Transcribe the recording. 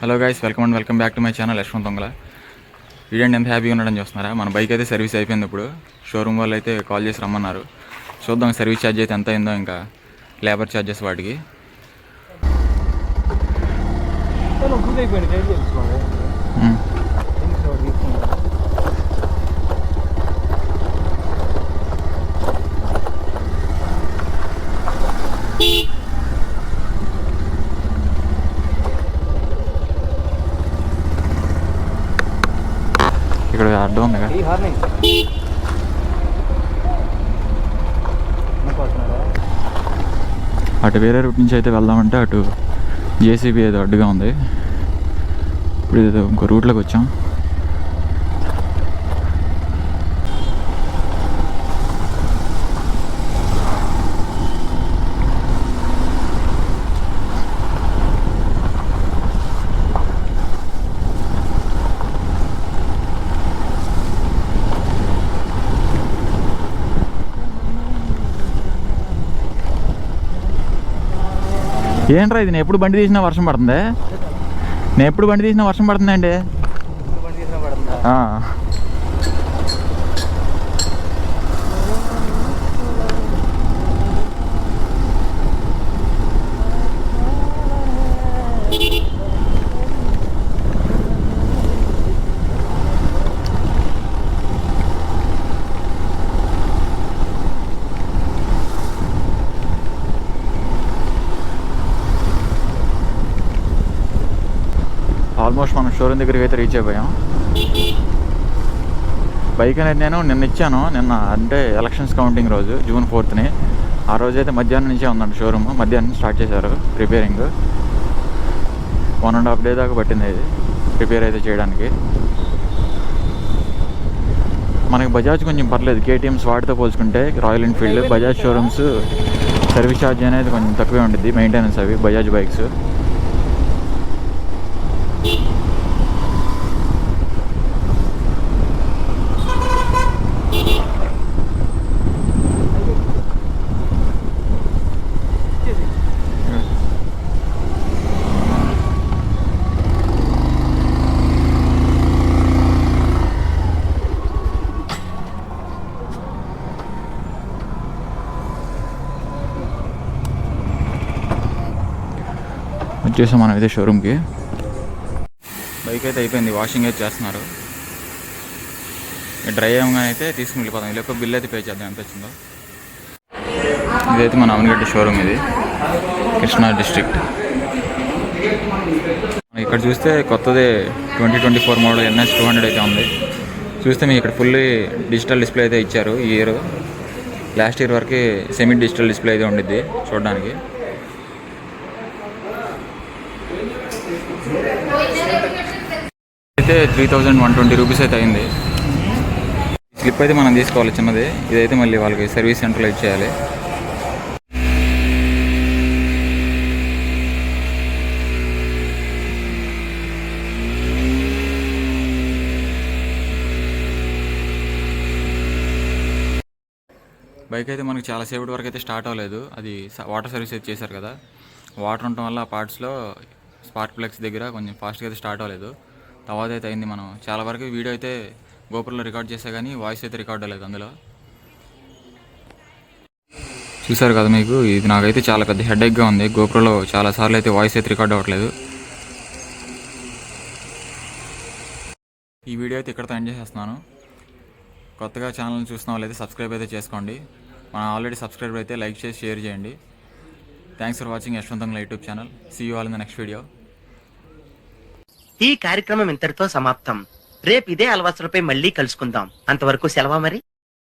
Hello guys, welcome back to my channel Yashwanth Tongala. వీడియోని ఎంత హ్యాపీగా ఉండడం చూస్తున్నారా. మన బైక్ అయితే సర్వీస్ అయిపోయింది. ఇప్పుడు షోరూమ్ వాళ్ళు అయితే కాల్ చేసి రమ్మన్నారు. చూద్దాం సర్వీస్ ఛార్జ్ అయితే ఎంత అయిందో, ఇంకా లేబర్ ఛార్జెస్ వాటికి. ఇక్కడ అడ్డం ఉంది కదా, అటు వేరే రూట్ నుంచి అయితే వెళ్దామంటే అటు జేసీబీ ఏదో అడ్డుగా ఉంది. ఇప్పుడు ఏదో ఇంకో రూట్లోకి వచ్చాం. ఏంట్రా ఇది, నేను ఎప్పుడు బండి తీసినా వర్షం పడుతుంది. నేను ఎప్పుడు బండి తీసినా వర్షం పడుతుందండి. ఆల్మోస్ట్ మనం షోరూమ్ దగ్గరికి అయితే రీచ్ అయిపోయాం. బైక్ అనేది నేను నిన్న ఇచ్చాను. నిన్న అంటే ఎలక్షన్స్ కౌంటింగ్ రోజు, జూన్ 4th. ఆ రోజు అయితే మధ్యాహ్నం నుంచే ఉందండి షోరూమ్. మధ్యాహ్నం స్టార్ట్ చేశారు రిపేరింగ్. 1.5 day దాకా పట్టింది ఇది రిపేర్ అయితే చేయడానికి. మనకి బజాజ్ కొంచెం పర్లేదు, కేటీఎంస్ వాటితో పోల్చుకుంటే. Royal Enfield, Bajaj showrooms service charge అనేది కొంచెం తక్కువే ఉంటుంది, మెయింటెనెన్స్ అవి బజాజ్ బైక్స్. వచ్చేసాం మనం అయితే షోరూమ్కి. బైక్ అయితే అయిపోయింది, వాషింగ్ అయితే చేస్తున్నారు. డ్రై అవ్వగానే అయితే తీసుకుని వెళ్ళిపోతాం. ఇలా బిల్ అయితే పే చేద్దాం ఎంత వచ్చిందో. ఇదైతే మన అమనగడ్డ షోరూమ్, ఇది కృష్ణా డిస్ట్రిక్ట్. ఇక్కడ చూస్తే కొత్తది 2024 మోడల్ NS 200 అయితే ఉంది. చూస్తే మీకు ఇక్కడ ఫుల్లీ డిజిటల్ డిస్ప్లే అయితే ఇచ్చారు. ఈ ఇయర్, లాస్ట్ ఇయర్ వరకు సెమీ డిజిటల్ డిస్ప్లే అయితే ఉండిద్ది చూడడానికి. అయితే 3120 రూపీస్ అయితే అయింది. స్లిప్ అయితే మనం తీసుకోవాలి చిన్నది. ఇదైతే మళ్ళీ వాళ్ళకి సర్వీస్ సెంటర్లో ఇచ్చేయాలి. బైక్ అయితే మనకి చాలాసేపటి వరకు అయితే స్టార్ట్ అవ్వలేదు. అది వాటర్ సర్వీస్ అయితే చేశారు కదా, వాటర్ ఉండటం వల్ల ఆ పార్ట్స్లో స్పార్క్ ప్లగ్స్ దగ్గర కొంచెం ఫాస్ట్గా అయితే స్టార్ట్ అవ్వలేదు. తర్వాత అయితే అయింది. మనం చాలా వరకు వీడియో అయితే గోపురంలో రికార్డ్ చేసా కానీ వాయిస్ అయితే రికార్డ్ అవ్వలేదు అందులో. చూసారు కదా మీకు, ఇది నాకైతే చాలా పెద్ద హెడేక్గా ఉంది. గోపురంలో చాలాసార్లు అయితే వాయిస్ అయితే రికార్డ్ అవ్వట్లేదు. ఈ వీడియో అయితే ఇక్కడతో ఎండ్ చేసేస్తున్నాను. కొత్తగా ఛానల్ని చూస్తున్న వాళ్ళైతే సబ్స్క్రైబ్ అయితే చేసుకోండి. మన ఆల్రెడీ సబ్స్క్రైబర్ అయితే లైక్ చేసి షేర్ చేయండి. Thanks for watching Yashwant Tongala YouTube channel. See you all in the next video. ఈ కార్యక్రమం ఇంతటితో సమాప్తం. రేపు ఇదే అలవాసులపై మళ్ళీ కలుసుకుందాం. అంతవరకు సెలవా మరి.